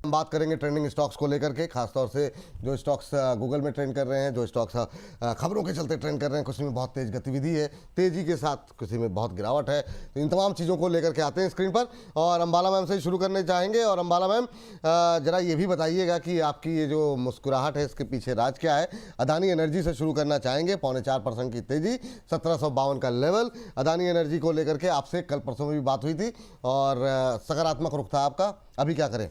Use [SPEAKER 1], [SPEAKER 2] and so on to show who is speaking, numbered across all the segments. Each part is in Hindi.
[SPEAKER 1] हम बात करेंगे ट्रेंडिंग स्टॉक्स को लेकर के, खासतौर से जो स्टॉक्स गूगल में ट्रेंड कर रहे हैं, जो स्टॉक्स खबरों के चलते ट्रेंड कर रहे हैं, कुछ में बहुत तेज गतिविधि है, तेजी के साथ किसी में बहुत गिरावट है। तो इन तमाम चीज़ों को लेकर के आते हैं स्क्रीन पर और अंबाला मैम से ही शुरू करने चाहेंगे। और अंबाला मैम, जरा ये भी बताइएगा कि आपकी ये जो मुस्कुराहट है इसके पीछे राज क्या है। अदानी एनर्जी से शुरू करना चाहेंगे। 4.25% की तेजी, 1752 का लेवल। अदानी एनर्जी को लेकर के आपसे कल परसों में भी बात हुई थी और सकारात्मक रुख था आपका, अभी क्या करें?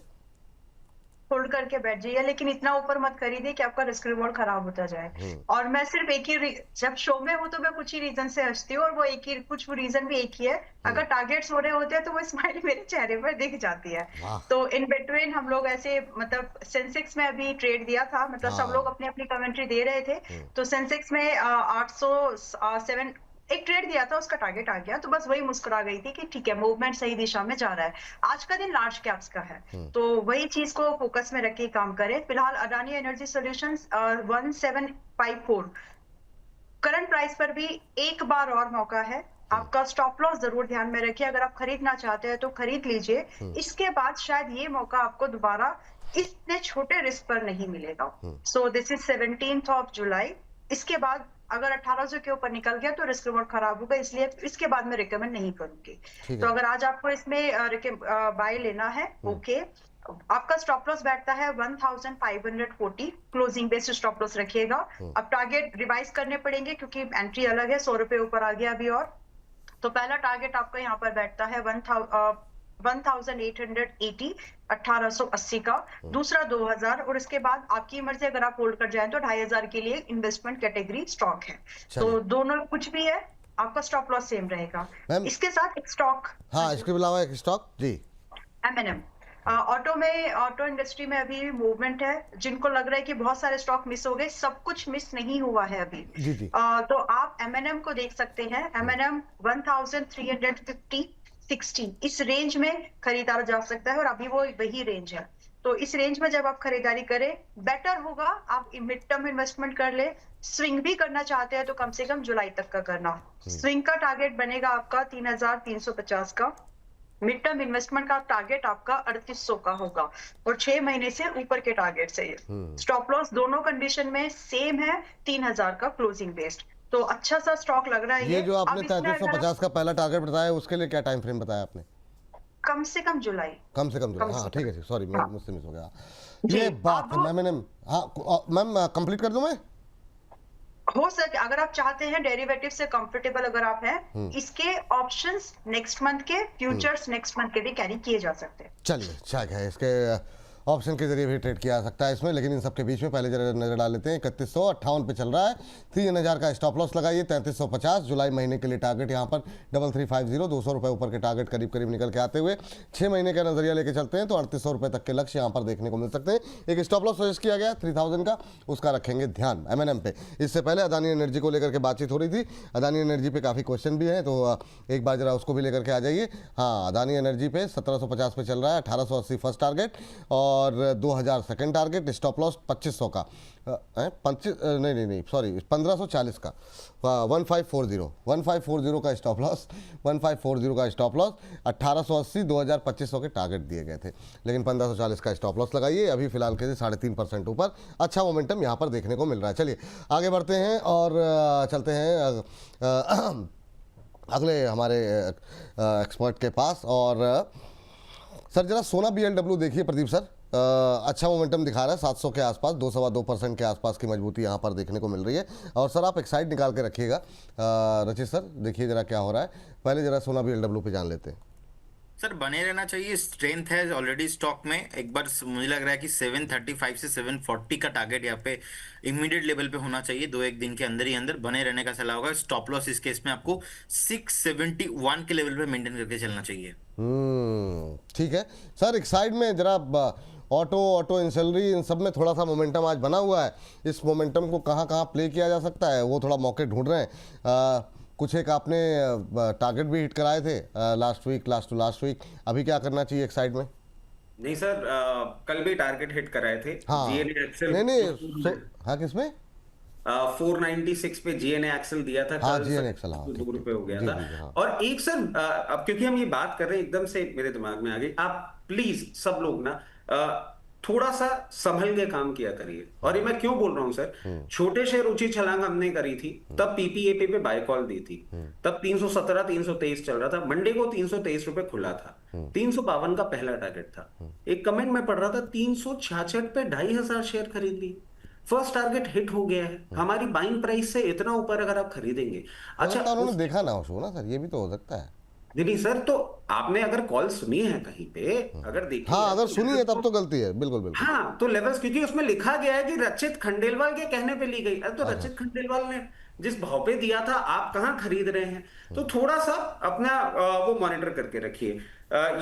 [SPEAKER 2] होल्ड करके बैठ जाइए, लेकिन इतना ऊपर मत खरीदिए कि आपका रिस्क रिवॉर्ड खराब होता जाए। और मैं सिर्फ एक ही जब शो में हूं तो मैं कुछ ही रीजन से हंसती हूँ, और वो एक ही, कुछ रीजन भी एक ही है। अगर टारगेट्स हो रहे होते हैं तो वो स्माइल मेरे चेहरे पर दिख जाती है। तो इन बिटवीन हम लोग ऐसे, मतलब सेंसेक्स में अभी ट्रेड दिया था, मतलब सब लोग अपनी अपनी कमेंट्री दे रहे थे। तो सेंसेक्स में 807 एक ट्रेड दिया था, उसका टारगेट आ गया, तो बस वही मुस्कुरा गई थी कि ठीक है, मूवमेंट सही दिशा में जा रहा है। आज का दिन लार्ज कैप्स का है, तो वही चीज को फोकस में रख के काम करें। फिलहाल Adani energy solutions 1754 current price पर भी एक बार और मौका है। आपका स्टॉप लॉस जरूर ध्यान में रखिए, अगर आप खरीदना चाहते हैं तो खरीद लीजिए। इसके बाद शायद ये मौका आपको दोबारा इतने छोटे रिस्क पर नहीं मिलेगा। So this is 17th of July. इसके बाद अगर 1800 के ऊपर निकल गया तो रिस्क रिवॉर्ड खराब होगा, इसलिए इसके बाद मैं रिकमेंड नहीं करूंगी। तो अगर आज आपको इसमें बाय लेना है, ओके, आपका स्टॉप लॉस बैठता है 1540, क्लोजिंग बेस्ड स्टॉप लॉस रखिएगा। अब टारगेट रिवाइज करने पड़ेंगे क्योंकि एंट्री अलग है, 100 रुपए ऊपर आ गया अभी। और तो पहला टारगेट आपका यहाँ पर बैठता है 1880, 1880 का। दूसरा 2000, और इसके बाद आपकी मर्जी, अगर आप होल्ड कर जाए तो 2500 के लिए इन्वेस्टमेंट कैटेगरी स्टॉक है। तो दोनों कुछ भी है, आपका स्टॉप लॉस सेम रहेगा। इसके साथ एक स्टॉक,
[SPEAKER 1] हाँ, इसके अलावा एक स्टॉक जी,
[SPEAKER 2] M&M। ऑटो में, ऑटो इंडस्ट्री में अभी भी मूवमेंट है। जिनको लग रहा है कि बहुत सारे स्टॉक मिस हो गए, सब कुछ मिस नहीं हुआ है अभी।
[SPEAKER 1] जी जी।
[SPEAKER 2] तो आप M&M को देख सकते हैं। M&M 1350, 60 इस रेंज में खरीदा जा सकता है, और अभी वो वही रेंज है। तो इस रेंज में जब आप खरीदारी करें, बेटर होगा आप मिड टर्म इन्वेस्टमेंट कर ले। स्विंग भी करना चाहते हैं तो कम से कम जुलाई तक का करना। स्विंग का टारगेट बनेगा आपका 3350 का। मिड टर्म इन्वेस्टमेंट का टारगेट आपका 3800 का होगा, और 6 महीने से ऊपर के टारगेट से। स्टॉप लॉस दोनों कंडीशन में सेम है, 3000 का क्लोजिंग बेस्ड। तो अच्छा सा स्टॉक लग रहा है
[SPEAKER 1] ये जो आपने 3350 का पहला टारगेट बताया, उसके लिए क्या टाइम फ्रेम बताया आपने?
[SPEAKER 2] कम से कम जुलाई।
[SPEAKER 1] कम से कम जुलाई, हाँ ठीक है, सॉरी मुझसे मिस हो गया ये बात। मैंने, हाँ मैम कंप्लीट कर दूं मैं?
[SPEAKER 2] हो सके, अगर आप चाहते हैं डेरिवेटिव से कंफर्टेबल अगर आप हैं, इसके ऑप्शंस नेक्स्ट मंथ के, फ्यूचर्स नेक्स्ट मंथ के भी कैरी किए जा सकते हैं।
[SPEAKER 1] चलिए, ठीक है, इसके ऑप्शन के जरिए भी ट्रेड किया जा सकता है इसमें। लेकिन इन सब के बीच में पहले जरा नजर डाल लेते हैं। 3158 पे चल रहा है, 3000 का स्टॉप लॉस लगाइए। 3350 जुलाई महीने के लिए टारगेट यहाँ पर 3350, 200 रुपये ऊपर के टारगेट करीब करीब निकल के आते हुए 6 महीने का नजरिया लेके चलते हैं तो 3800 रुपये तक के लक्ष्य यहाँ पर देखने को मिल सकते हैं। एक स्टॉप लॉस सजेस्ट किया गया 3000 का, उसका रखेंगे ध्यान M&M पे। इससे पहले अदानी एनर्जी को लेकर के बातचीत हो रही थी। अदानी एनर्जी पे काफ़ी क्वेश्चन भी हैं, तो एक बार जरा उसको भी लेकर के आ जाइए। हाँ, अदानी एनर्जी पे 1750 पे चल रहा है, 1880 फर्स्ट टारगेट और 2000 सेकंड टारगेट। स्टॉप लॉस 2500 का, नहीं सॉरी 1540 का, 1540 का स्टॉप लॉस, 1540 का स्टॉप लॉस, 1880, 2000, 2500 के टारगेट दिए गए थे। लेकिन 1540 का स्टॉप लॉस लगाइए। अभी फिलहाल के 3.5% ऊपर अच्छा मोमेंटम यहाँ पर देखने को मिल रहा है। चलिए आगे बढ़ते हैं और चलते हैं अगले हमारे एक्सपर्ट के पास। और सर जरा सोना BLW देखिए प्रदीप सर, अच्छा मोमेंटम दिखा रहा है 700 के आसपास, 2-2.25% के आसपास की मजबूती यहाँ पर देखने को मिल रही है। और सर आप एक साइड निकाल के रखिएगा। रचित सर देखिए जरा क्या हो रहा है। पहले जरा सोना BLW पे जान लेते हैं।
[SPEAKER 3] सर बने रहना चाहिए, स्ट्रेंथ है ऑलरेडी स्टॉक में। एक बार मुझे लग रहा है कि 735 से 740 का टारगेट यहाँ पे इमीडिएट लेवल पे होना चाहिए। 2-1 दिन के अंदर ही अंदर बने रहने का सलाह होगा। स्टॉप लॉस इस केस में आपको 671 के लेवल पे मेंटेन करके चलना चाहिए।
[SPEAKER 1] ठीक है सर, एक साइड में जरा ऑटो इंसलरी इन सब में थोड़ा सा मोमेंटम आज बना हुआ है। इस मोमेंटम को कहाँ कहाँ प्ले किया जा सकता है, वो थोड़ा मौके ढूंढ रहे हैं। कुछ एक आपने टारगेट भी हिट कराए थे लास्ट वीक। अभी क्या करना चाहिए एक साइड में?
[SPEAKER 4] नहीं सर, कल भी टारगेट हिट कराए थे।
[SPEAKER 1] हाँ,
[SPEAKER 4] GNA एक्सेल,
[SPEAKER 1] नहीं हाँ किसमें
[SPEAKER 4] 496 पे GNA एक्सेल दिया था।
[SPEAKER 1] हाँ, GNA एक्सेल, हाँ,
[SPEAKER 4] 2 रुपए हो गया था।
[SPEAKER 1] हाँ।
[SPEAKER 4] और एक सर, अब क्योंकि हम ये बात कर रहे हैं एकदम से मेरे दिमाग में आ गई, आप प्लीज सब लोग ना
[SPEAKER 5] थोड़ा सा संभल के काम किया करिए। और ये मैं क्यों बोल रहा हूं सर, छोटे शेयर ऊंची छलांग हमने करी थी, तब पीपीएपी पे बाय कॉल दी थी, तब 317 323 चल रहा था, मंडे को 323 रुपए खुला था, 352 का पहला टारगेट था। एक कमेंट में पढ़ रहा था 366 पे 2500 शेयर खरीद ली, फर्स्ट टारगेट हिट हो गया है। हमारी बाइंग प्राइस से इतना ऊपर अगर आप खरीदेंगे,
[SPEAKER 1] हो
[SPEAKER 5] अच्छा
[SPEAKER 1] सकता है उन्होंने देखा ना हो शो ना सर, ये भी तो हो सकता है।
[SPEAKER 5] नहीं सर, तो आपने अगर कॉल सुनी है कहीं पे, अगर देखी
[SPEAKER 1] हाँ
[SPEAKER 5] है,
[SPEAKER 1] अगर
[SPEAKER 5] तो
[SPEAKER 1] सुनी है
[SPEAKER 5] लेवल्स
[SPEAKER 1] तब तो गलती है, बिल्कुल बिल्कुल।
[SPEAKER 5] हाँ, तो लेवल्स, क्योंकि उसमें लिखा गया है कि रचित खंडेलवाल के कहने पे ली गई। अरे तो रचित खंडेलवाल ने जिस भाव पे दिया था, आप कहाँ खरीद रहे हैं? तो थोड़ा सा अपना वो मॉनिटर करके रखिए।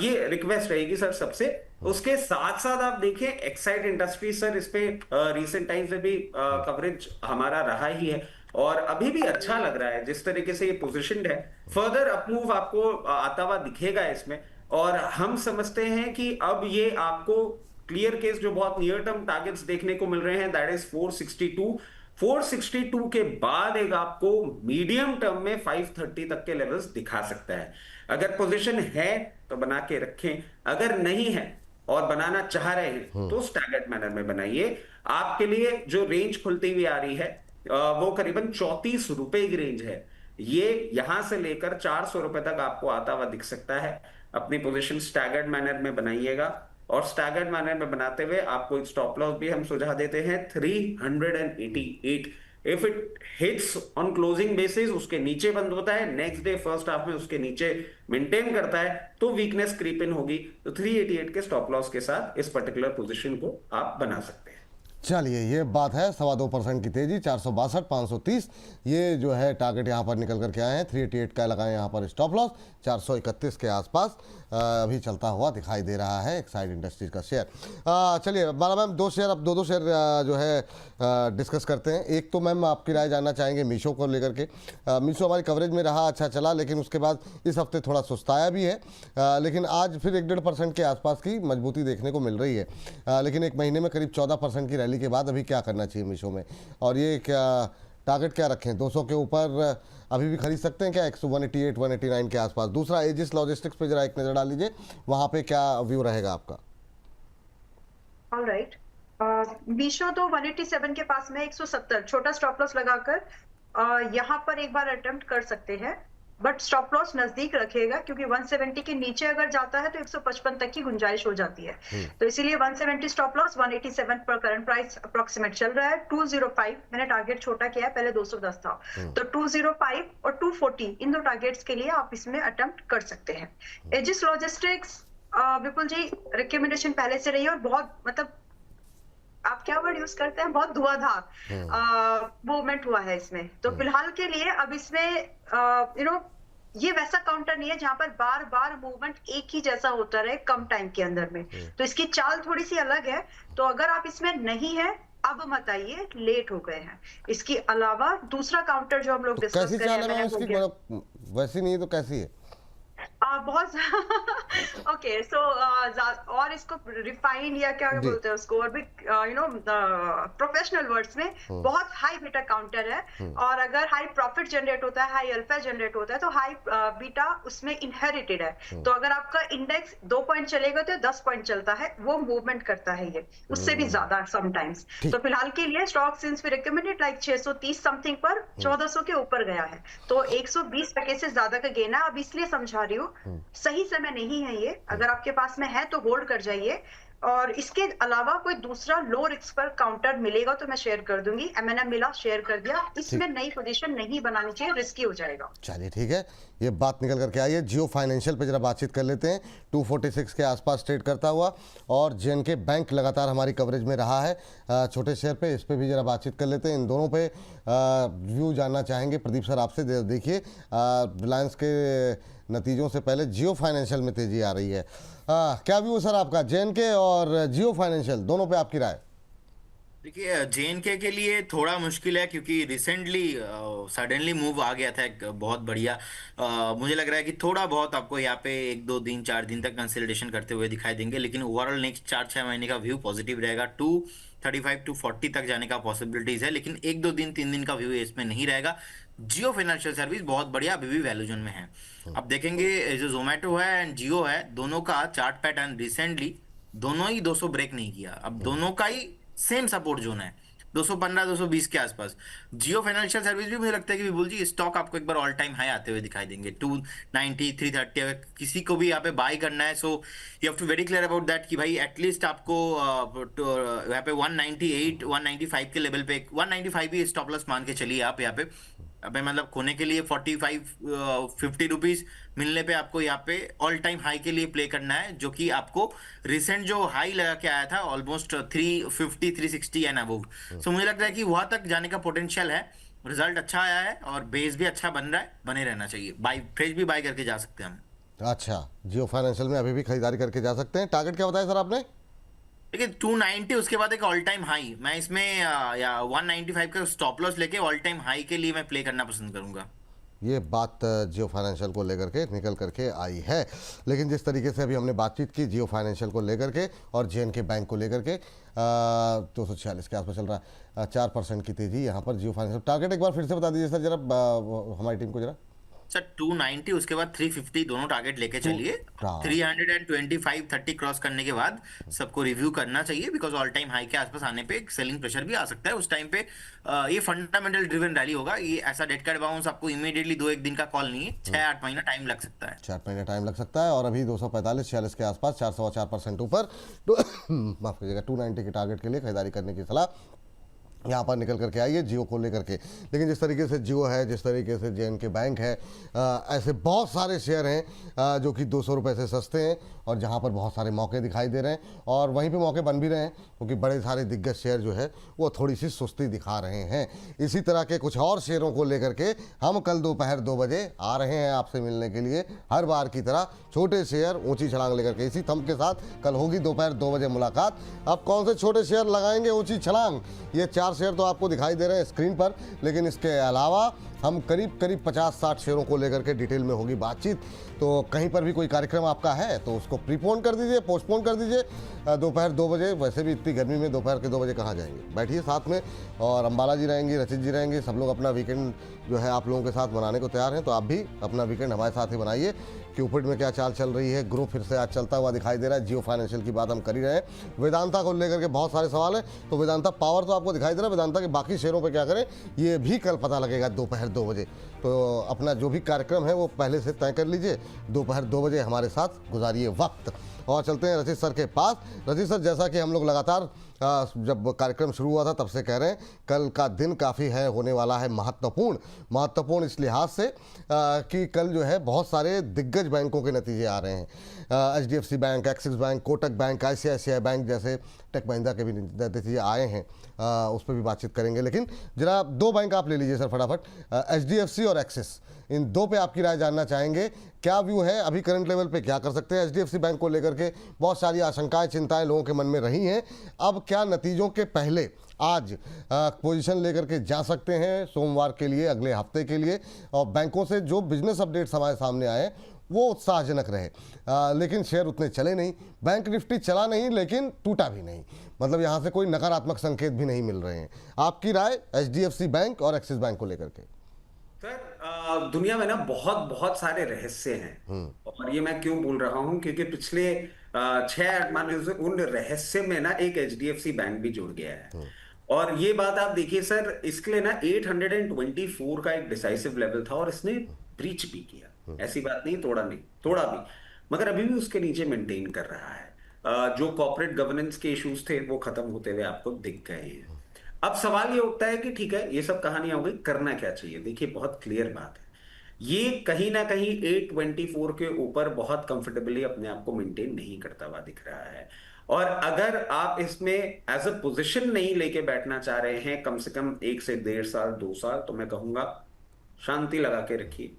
[SPEAKER 5] ये रिक्वेस्ट रहेगी सर सबसे। उसके साथ साथ आप देखें एक्साइड इंडस्ट्रीज सर, इस पे रिसेंट टाइम्स में भी कवरेज हमारा रहा ही है, और अभी भी अच्छा लग रहा है जिस तरीके से ये पोजीशनड है। फर्दर अपमूव आपको आता हुआ दिखेगा इसमें, और हम समझते हैं कि अब ये आपको क्लियर केस जो बहुत नियर टर्म टारगेट्स देखने को मिल रहे हैं, दैट इज 462 के बाद एक आपको मीडियम टर्म में 530 तक के लेवल्स दिखा सकता है। अगर पोजीशन है तो बना के रखें, अगर नहीं है और बनाना चाह रहे हैं तो स्टैगर्ड मैनर में बनाइए। आपके लिए जो रेंज खुलती हुई आ रही है वो करीबन 34 रुपए की रेंज है। ये यहां से लेकर 400 रुपए तक आपको आता हुआ दिख सकता है। अपनी पोजीशन स्टैगर्ड मैनर में बनाइएगा, और स्टैगर्ड मैनर में बनाते हुए आपको एक स्टॉप लॉस भी हम सुझाव देते हैं 388। If it hits on closing basis, उसके नीचे बंद होता है, नेक्स्ट डे फर्स्ट हाफ में उसके नीचे मेंटेन करता है, तो वीकनेस क्रीप इन होगी। तो 388 के स्टॉप लॉस के साथ इस पर्टिकुलर पोजीशन को आप बना सकते हैं।
[SPEAKER 1] चलिए ये बात है, 2.25% की तेजी, 462 530 ये जो है टारगेट यहाँ पर निकल करके आए हैं। 388 का लगाएं यहाँ पर स्टॉप लॉस, 431 के आसपास अभी चलता हुआ दिखाई दे रहा है एक्साइड इंडस्ट्रीज का शेयर। चलिए बाला मैम, दो शेयर, अब दो शेयर जो है डिस्कस करते हैं। एक तो मैम आपकी राय जानना चाहेंगे मीशो को लेकर के। मीशो हमारी कवरेज में रहा, अच्छा चला, लेकिन उसके बाद इस हफ्ते थोड़ा सुस्ताया भी है, लेकिन आज फिर 1.5% के आसपास की मजबूती देखने को मिल रही है। लेकिन एक महीने में करीब 14% की रैली के बाद अभी क्या करना चाहिए मीशो में, और ये क्या टारगेट क्या रखें? 200 के ऊपर अभी भी खरीद सकते हैं क्या, 188 189 के आसपास? दूसरा एजिस लॉजिस्टिक्स पे जरा एक नजर डाल लीजिए, वहां पे क्या व्यू रहेगा आपका?
[SPEAKER 2] ऑलराइट, मीशो तो 187 के पास में 170 छोटा स्टॉप लॉस लगाकर यहाँ पर एक बार अटेम्प्ट कर सकते हैं, बट स्टॉप लॉस नजदीक रखेगा, क्योंकि 170 के नीचे अगर जाता है तो 155 तक की गुंजाइश हो जाती है। तो इसीलिए 170 स्टॉप लॉस, 187 पर करंट प्राइस अप्रोक्सीमेट चल रहा है। 205 मैंने टारगेट छोटा किया है, पहले 210 था, तो 205 और 240 इन दो टारगेट्स के लिए आप इसमें अटेम्प्ट कर सकते हैं। एजिस लॉजिस्टिक्स, विपुल जी, रिकमेंडेशन पहले से रही है, और बहुत मतलब आप क्या वर्ड यूज करते हैं, बहुत धुआंधार मूवमेंट हुआ है इसमें। तो फिलहाल के लिए अब इसमें ये वैसा काउंटर नहीं है जहां पर बार बार मूवमेंट एक ही जैसा होता रहे कम टाइम के अंदर में, तो इसकी चाल थोड़ी सी अलग है। तो अगर आप इसमें नहीं है अब मत आइए, लेट हो गए हैं। इसके अलावा दूसरा काउंटर जो हम लोग डिस्कस
[SPEAKER 1] कैसी
[SPEAKER 2] कर रहे
[SPEAKER 1] चाल है
[SPEAKER 2] हैं,
[SPEAKER 1] इसकी, मतलब वैसी नहीं है तो कैसी है?
[SPEAKER 2] बहुत ओके, सो और इसको रिफाइंड या क्या बोलते हैं उसको, और भी प्रोफेशनल वर्ड्स में बहुत हाई बीटा काउंटर है, और अगर हाई प्रॉफिट जनरेट होता है, हाई अल्फा जनरेट होता है, तो हाई बीटा उसमें इनहेरिटेड है। तो अगर आपका इंडेक्स 2 पॉइंट चलेगा तो 10 पॉइंट चलता है, वो मूवमेंट करता है ये, उससे भी ज्यादा समटाइम्स। तो फिलहाल के लिए stock since we recommended like 630 something पर 1400 के ऊपर गया है, तो 120 टके से ज्यादा का गेन है। अब इसलिए समझा रही हूँ, सही समय नहीं है ये, अगर आपके पास में है तो होल्ड कर जाइए। और इसके अलावा कोई दूसरा लो रिस्क पर काउंटर मिलेगा तो मैं शेयर कर दूंगी। M&M मिला, शेयर कर दिया, इसमें नई पोजीशन नहीं बनानी चाहिए, रिस्की हो जाएगा।
[SPEAKER 1] चलिए ठीक है, ये बात निकल करके आई है। जियो फाइनेंशियल पे जरा बातचीत कर लेते हैं। 246 के आसपास ट्रेड करता हुआ, और JNK बैंक लगातार हमारी कवरेज में रहा है छोटे शेयर पे, इस पे भी जरा बातचीत कर लेते हैं। इन दोनों पे व्यू जानना चाहेंगे प्रदीप सर आपसे। देखिए रिलायंस के नतीजों से पहले जियो फाइनेंशियल में तेजी आ रही है, क्या व्यू सर आपका JNK और जियो फाइनेंशियल दोनों पे, आपकी राय?
[SPEAKER 3] देखिए JNK के लिए थोड़ा मुश्किल है, क्योंकि रिसेंटली सडनली मूव आ गया था एक बहुत बढ़िया। मुझे लग रहा है कि थोड़ा बहुत आपको यहाँ पे 1-2 दिन 4 दिन तक कंसोलिडेशन करते हुए दिखाई देंगे, लेकिन ओवरऑल नेक्स्ट 4-6 महीने का व्यू पॉजिटिव रहेगा। 235 240 तक जाने का पॉसिबिलिटीज है, लेकिन 1-2 दिन 3 दिन का व्यू इसमें नहीं रहेगा। जियो फाइनेंशियल सर्विस बहुत बढ़िया अभी भी वैल्यू जोन में है। अब देखेंगे जो जोमेटो है एंड जियो है, दोनों का चार्ट पैटर्न रिसेंटली दोनों ही 200 ब्रेक नहीं किया, अब दोनों का ही सेम सपोर्ट जोन है 215 220 के आसपास। जियो फाइनेंशियल सर्विस भी मुझे लगता है कि विपुल जी स्टॉक आपको एक बार ऑल टाइम हाई आते हुए दिखाई देंगे 290 330। अगर किसी को भी यहाँ पे बाय करना है so you have to very clear about that कि भाई एटलीस्ट आपको यहाँ पे 198 195 के लेवल पे 195 ही स्टॉप लॉस मान के चलिए आप यहाँ पे। अबे मतलब खोने के लिए 45 50 रुपीज मिलने पे आपको यहाँ पे ऑल टाइम हाई के लिए प्ले करना है, जो कि आपको रिसेंट जो हाई लगा के आया था ऑलमोस्ट 350 360 एंड अबव। सो मुझे लगता है कि वहां तक जाने का पोटेंशियल है। रिजल्ट अच्छा आया है और बेस भी अच्छा बन रहा है, बने रहना चाहिए। बाय फ्रेश भी बाय करके जा सकते हैं हम।
[SPEAKER 1] अच्छा, जियो फाइनेंशियल में अभी भी खरीदारी करके जा सकते हैं। टारगेट क्या बताया सर आपने?
[SPEAKER 3] देखिए 290 उसके बाद एक ऑल टाइम हाई, मैं इसमें या 195 का स्टॉप लॉस लेके ऑल टाइम हाई के लिए मैं प्ले करना पसंद करूंगा।
[SPEAKER 1] ये बात जियो फाइनेंशियल को लेकर के निकल करके आई है, लेकिन जिस तरीके से अभी हमने बातचीत की जियो फाइनेंशियल को लेकर के और JNK बैंक को लेकर के 246 के आसपास चल रहा है, 4% की तेजी यहाँ पर जियो फाइनेंशियल। टारगेट एक बार फिर से बता दीजिए सर जरा, हमारी टीम को जरा।
[SPEAKER 3] सर 290 उसके बाद 350 दोनों टारगेट लेके चलिए।
[SPEAKER 1] हाँ।
[SPEAKER 3] 325 30 क्रॉस करने के बाद सबको रिव्यू करना चाहिए, बिकॉज ऑल टाइम हाई के आसपास आने पे सेलिंग प्रेशर भी आ सकता है। उस टाइम पे ये फंडामेंटल ड्रिवन रैली होगा। ये ऐसा डेड कैट बाउंस आपको इमीडिएटली 2-1 दिन का कॉल नहीं है, 6-8 महीना टाइम लग सकता है।
[SPEAKER 1] 4 महीने टाइम लग सकता है। और अभी 245-46 के आसपास 4.25% ऊपर माफ कीजिएगा 290 के टारगेट के लिए खरीदारी करने की सलाह यहाँ पर निकल करके आई है जियो को लेकर के। लेकिन जिस तरीके से जियो है, जिस तरीके से JNK बैंक है, ऐसे बहुत सारे शेयर हैं जो कि 200 रुपये से सस्ते हैं और जहाँ पर बहुत सारे मौके दिखाई दे रहे हैं और वहीं पे मौके बन भी रहे हैं, क्योंकि बड़े सारे दिग्गज शेयर जो है वो थोड़ी सी सुस्ती दिखा रहे हैं। इसी तरह के कुछ और शेयरों को लेकर के हम कल दोपहर 2 बजे आ रहे हैं आपसे मिलने के लिए, हर बार की तरह छोटे शेयर ऊँची छलांग लेकर के। इसी थम के साथ कल होगी दोपहर 2 बजे मुलाकात। अब कौन से छोटे शेयर लगाएंगे ऊँची छलांग, ये 4 शेयर तो आपको दिखाई दे रहे हैं स्क्रीन पर, लेकिन इसके अलावा हम करीब 50-60 शेयरों को लेकर के डिटेल में होगी बातचीत। तो कहीं पर भी कोई कार्यक्रम आपका है तो उसको प्रीपोन कर दीजिए, पोस्टपोन कर दीजिए दोपहर 2 बजे। वैसे भी इतनी गर्मी में दोपहर के 2 बजे कहाँ जाएंगे, बैठिए साथ में। और अंबाला जी रहेंगी, रचित जी रहेंगे, सब लोग अपना वीकेंड जो है आप लोगों के साथ मनाने को तैयार हैं। तो आप भी अपना वीकेंड हमारे साथ ही बनाइए। क्यूपिड में क्या चाल चल रही है, ग्रुप फिर से आज चलता हुआ दिखाई दे रहा है। जियो फाइनेंशियल की बात हम कर ही रहे हैं। वेदांता को लेकर के बहुत सारे सवाल हैं, तो वेदांता पावर तो आपको दिखाई दे रहा है। वेदांता के बाकी शेयरों पर क्या करें ये भी कल पता लगेगा दोपहर 2 बजे। तो अपना जो भी कार्यक्रम है वो पहले से तय कर लीजिए, दोपहर 2 बजे हमारे साथ गुजारिए वक्त। और चलते हैं रचित सर के पास। रचित सर, जैसा कि हम लोग लगातार जब कार्यक्रम शुरू हुआ था तब से कह रहे हैं, कल का दिन काफ़ी है होने वाला है महत्वपूर्ण इस लिहाज से कि कल जो है बहुत सारे दिग्गज बैंकों के नतीजे आ रहे हैं। HDFC bank, Axis bank, Kotak bank, ICICI bank जैसे टेक महिंद्रा के भी नतीजे आए हैं, उस पर भी बातचीत करेंगे। लेकिन जरा 2 बैंक आप ले लीजिए सर फटाफट, HDFC और एक्सिस, इन 2 पे आपकी राय जानना चाहेंगे। क्या व्यू है अभी करंट लेवल पे, क्या कर सकते हैं? HDFC बैंक को लेकर के बहुत सारी आशंकाएं, चिंताएं लोगों के मन में रही हैं। अब क्या नतीजों के पहले आज पोजीशन लेकर के जा सकते हैं सोमवार के लिए, अगले हफ्ते के लिए? और बैंकों से जो बिजनेस अपडेट्स हमारे सामने आए वो उत्साहजनक रहे, लेकिन शेयर उतने चले नहीं। बैंक निफ्टी चला नहीं लेकिन टूटा भी नहीं, मतलब यहाँ से कोई नकारात्मक संकेत भी नहीं मिल रहे हैं। आपकी राय HDFC बैंक और एक्सिस बैंक को लेकर के?
[SPEAKER 5] सर दुनिया में ना बहुत सारे रहस्य हैं, और ये मैं क्यों बोल रहा हूं क्योंकि पिछले 6-8 महीने से उन रहस्य में ना एक HDFC बैंक भी जुड़ गया है। और ये बात आप देखिए सर, इसके लिए ना 824 का एक डिसाइसिव लेवल था और इसने ब्रीच भी किया, ऐसी बात नहीं तोड़ा भी, मगर अभी भी उसके नीचे मेंटेन कर रहा है। जो कॉर्पोरेट गवर्नेंस के इश्यूज थे वो खत्म होते हुए आपको दिख गए हैं। अब सवाल ये उठता है कि ठीक है, ये सब कहानियां हो गई, करना क्या चाहिए? देखिए बहुत क्लियर बात है, ये कहीं ना कहीं 824 के ऊपर बहुत कंफर्टेबली अपने आप को मेंटेन नहीं करता हुआ दिख रहा है। और अगर आप इसमें एज अ पोजीशन नहीं लेके बैठना चाह रहे हैं कम से कम 1 से 1.5 साल 2 साल, तो मैं कहूंगा शांति लगा के रखिए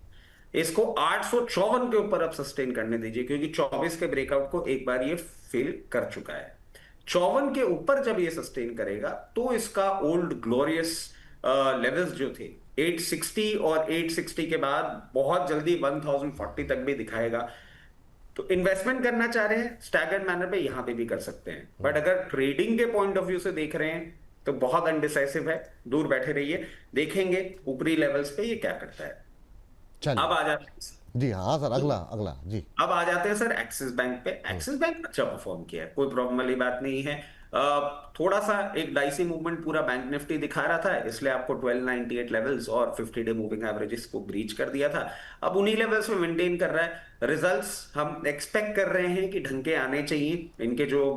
[SPEAKER 5] इसको। 854 के ऊपर अब सस्टेन करने दीजिए, क्योंकि 24 के ब्रेकआउट को एक बार ये फेल कर चुका है। 54 के ऊपर जब ये सस्टेन करेगा तो इसका ओल्ड ग्लोरियस लेवल्स जो थे 860 और 860 के बाद बहुत जल्दी 1040 तक भी दिखाएगा। तो इन्वेस्टमेंट करना चाह रहे हैं स्टैगर्ड मैनर पे, यहां पे भी कर सकते हैं। बट अगर ट्रेडिंग के पॉइंट ऑफ व्यू से देख रहे हैं तो बहुत अनडिसाइसिव है, दूर बैठे रहिए, देखेंगे ऊपरी लेवल्स पे ये क्या करता है।
[SPEAKER 1] चलिए
[SPEAKER 5] अब आ जाते हैं
[SPEAKER 1] जी हाँ सर, अगला अगला जी।
[SPEAKER 5] अब आ जाते हैं सर एक्सिस बैंक पे। एक्सिस बैंक अच्छा परफॉर्म किया है, कोई प्रॉब्लम वाली बात नहीं है। थोड़ा सा एक डाइसी मूवमेंट पूरा बैंक निफ्टी दिखा रहा था, इसलिए आपको 1298 लेवल्स और 50 डे मूविंग एवरेजेस को ब्रीच कर दिया था। अब उन्हीं लेवल्स में मेंटेन कर रहा है। रिजल्ट्स हम एक्सपेक्ट कर रहे हैं कि ढंग के आने चाहिए, इनके जो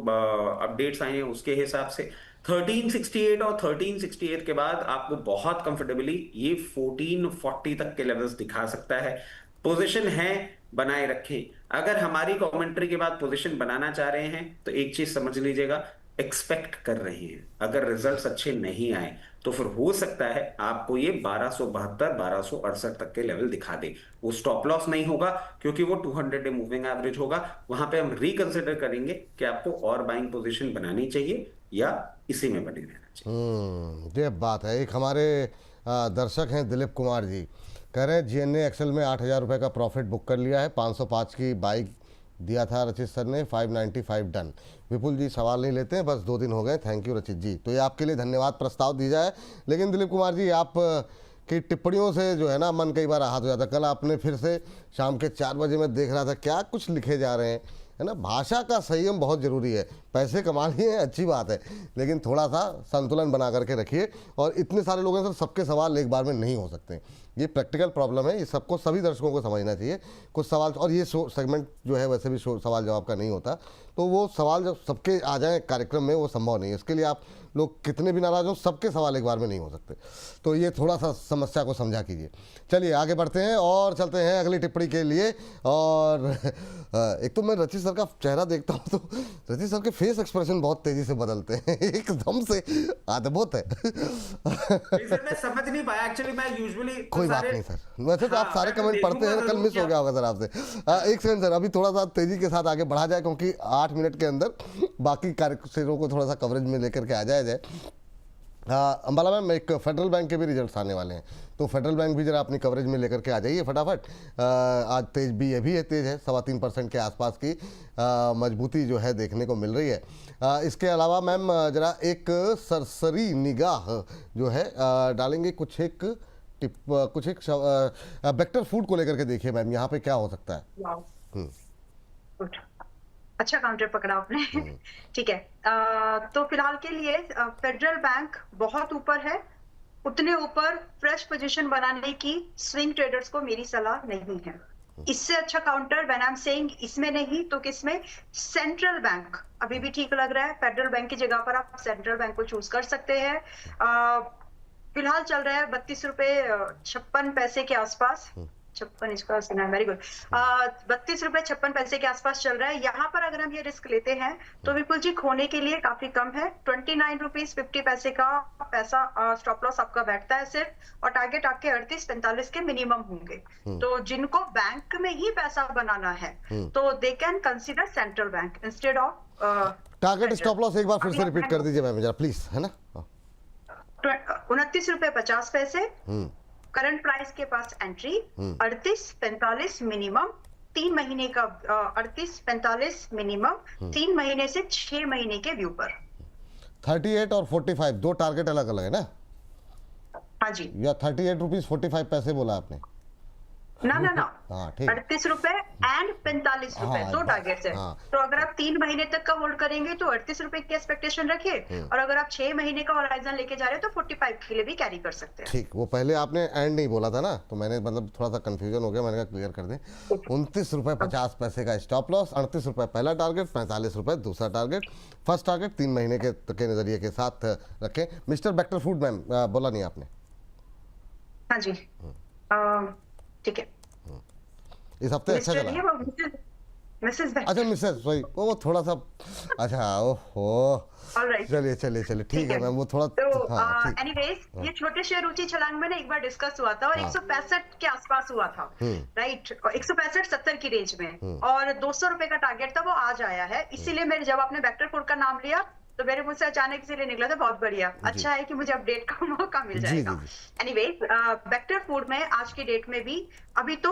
[SPEAKER 5] अपडेट्स आए हैं उसके हिसाब से 1368 और 1368 के बाद आपको बहुत कंफर्टेबली ये 1440 तक के लेवल्स दिखा सकता है। पोजीशन है, बनाए रखें। अगर हमारी कमेंट्री के बाद पोजीशन बनाना चाह रहे हैं तो एक चीज समझ लीजिएगा, एक्सपेक्ट कर रहे हैं। अगर रिजल्ट्स अच्छे नहीं आए तो फिर हो सकता है आपको ये 1272 1268 तक के लेवल दिखा दे। वो स्टॉप लॉस नहीं होगा क्योंकि वो 200 डे मूविंग एवरेज होगा। वहां पे हम रिकंसिडर करेंगे कि आपको और बाइंग पोजीशन बनानी चाहिए या इसी में बने रहना चाहिए।
[SPEAKER 1] ये बात है। एक हमारे दर्शक हैं दिलीप कुमार जी, कह रहे हैं जीएनए एक्सेल में 8,000 रुपये का प्रॉफिट बुक कर लिया है, 505 की बाइक दिया था रचित सर ने, 595 डन। विपुल जी सवाल नहीं लेते हैं, बस 2 दिन हो गए। थैंक यू रचित जी। तो ये आपके लिए धन्यवाद प्रस्ताव दी जाए। लेकिन दिलीप कुमार जी, आप की टिप्पणियों से जो है ना मन कई बार आहत हो जाता है। कल आपने फिर से शाम के 4 बजे में देख रहा था, क्या कुछ लिखे जा रहे हैं, है ना। भाषा का संयम बहुत ज़रूरी है। पैसे कमा लिए अच्छी बात है, लेकिन थोड़ा सा संतुलन बना करके रखिए। और इतने सारे लोगों से सबके सवाल एक बार में नहीं हो सकते, ये प्रैक्टिकल प्रॉब्लम है। ये सबको, सभी दर्शकों को समझना चाहिए। कुछ सवाल, और ये सेगमेंट जो है वैसे भी सवाल जवाब का नहीं होता, तो वो सवाल जब सबके आ जाएँ कार्यक्रम में वो संभव नहीं है। इसके लिए आप लोग कितने भी नाराज हों, सबके सवाल एक बार में नहीं हो सकते। तो ये थोड़ा सा समस्या को समझा कीजिए। चलिए आगे बढ़ते हैं और चलते हैं अगली टिप्पणी के लिए। और एक तो मैं रचित सर का चेहरा देखता हूँ तो रचित सर के फेस एक्सप्रेशन बहुत तेजी से बदलते हैं, एकदम से अद्भुत है।
[SPEAKER 5] सर मैं समझ नहीं पाया एक्चुअली, मैं यूजुअली
[SPEAKER 1] कोई बात नहीं सर, वैसे तो आप सारे कमेंट पढ़ते हैं, कल मिस हो गया होगा सर आपसे। एक सेकंड सर, अभी थोड़ा सा तेजी के साथ आगे बढ़ा जाए क्योंकि 8 मिनट के अंदर बाकी कार्यक्रमों को थोड़ा सा कवरेज में लेकर के आ जाए। अंबाला मैम, एक फेडरल बैंक के भी रिजल्ट्स आने वाले हैं, तो फेडरल बैंक भी जरा अपनी कवरेज में लेकर के आ जाइए फटाफट। आज तेज भी ये भी है, तेज है, 3.25% के आसपास की मजबूती जो है देखने को मिल रही है। इसके अलावा मैम जरा एक सरसरी निगाह जो है डालेंगे, कुछ एक वेक्टर फूड को लेकर के देखिए मैम, यहाँ पे क्या हो सकता है।
[SPEAKER 2] गुड, अच्छा काउंटर पकड़ा आपने। ठीक है, तो फिलहाल के लिए फेडरल बैंक बहुत ऊपर है। उतने ऊपर फ्रेश पोजीशन बनाने की स्विंग ट्रेडर्स को मेरी सलाह नहीं है। इससे अच्छा counter when I am saying इसमें नहीं तो किसमें, सेंट्रल बैंक अभी भी ठीक लग रहा है। फेडरल बैंक की जगह पर आप सेंट्रल बैंक को चूज कर सकते हैं। फिलहाल चल रहा है 32 रुपए 56 पैसे के आसपास, 56 इसका वेरी गुड, 32 रुपए 56 पैसे के आसपास चल रहा है। यहाँ पर अगर हम ये रिस्क लेते हैं तो विपुल जी खोने के लिए काफी कम है। 29 रुपीज 50 पैसे का पैसा स्टॉप लॉस आपका बैठता है सिर्फ, और टारगेट आपके 38-45 के मिनिमम होंगे। तो जिनको बैंक में ही पैसा बनाना है तो they can consider central bank instead of.
[SPEAKER 1] Target stop loss एक बार फिर से रिपीट कर दीजिए मैम जरा प्लीज, है ना।
[SPEAKER 2] 29 रुपए 50 पैसे करंट प्राइस के पास एंट्री, 38-45 मिनिमम, 3 महीने का 38-45 मिनिमम, 3 महीने से 6 महीने के व्यू पर।
[SPEAKER 1] 38 और 45 दो टारगेट अलग अलग है ना।
[SPEAKER 2] हाँ जी,
[SPEAKER 1] या 38 रुपीज 45 पैसे बोला आपने
[SPEAKER 2] ना ना ना,
[SPEAKER 1] हाँ ठीक,
[SPEAKER 2] 38 रुपए एंड 45 रुपए
[SPEAKER 1] हाँ,
[SPEAKER 2] दो टारगेट्स है।
[SPEAKER 1] हाँ।
[SPEAKER 2] तो अगर आप 3 महीने तक का होल्ड करेंगे तो 38 रुपए की एक्सपेक्टेशन रखिए, और अगर आप 6 महीने का होराइजन लेके जा रहे हैं तो 45 के लिए भी कैरी कर सकते हैं।
[SPEAKER 1] ठीक। वो पहले आपने एंड नहीं बोला था ना, तो मैंने मतलब थोड़ा सा कंफ्यूजन हो गया, मैंने कहा क्लियर कर दें। 29 रुपए 50 पैसे का स्टॉप लॉस, 38 रुपए पहला टारगेट, 45 रुपए दूसरा टारगेट, फर्स्ट टारगेट 3 महीने के नजरिए के साथ रखें। मिस्टर बेक्टर फूड मैम बोला नहीं आपने।
[SPEAKER 2] हाँ जी, ठीक है।
[SPEAKER 1] इस हफ्ते अच्छा चला,
[SPEAKER 2] मिसेस
[SPEAKER 1] अच्छा मिसेस, सॉरी वो थोड़ा सा, अच्छा ओहो, चलिए चलिए चलिए ठीक है मैम, वो थोड़ा
[SPEAKER 2] तो एनीवेज ये छोटे शेयर ऊंची छलांग में ना एक बार डिस्कस हुआ था और 165 के आसपास हुआ था, राइट, 165-70 की रेंज में, और 200 रुपए का टारगेट था, वो आज आया है। इसीलिए मैंने जब आपने वेक्टर फूड का नाम लिया तो मेरे मुझसे अचानक इसीलिए निकला था, बहुत बढ़िया, अच्छा है कि मुझे अपडेट का मौका मिल जाएगा। एनीवेज वेक्टर फूड में आज की डेट में भी अभी तो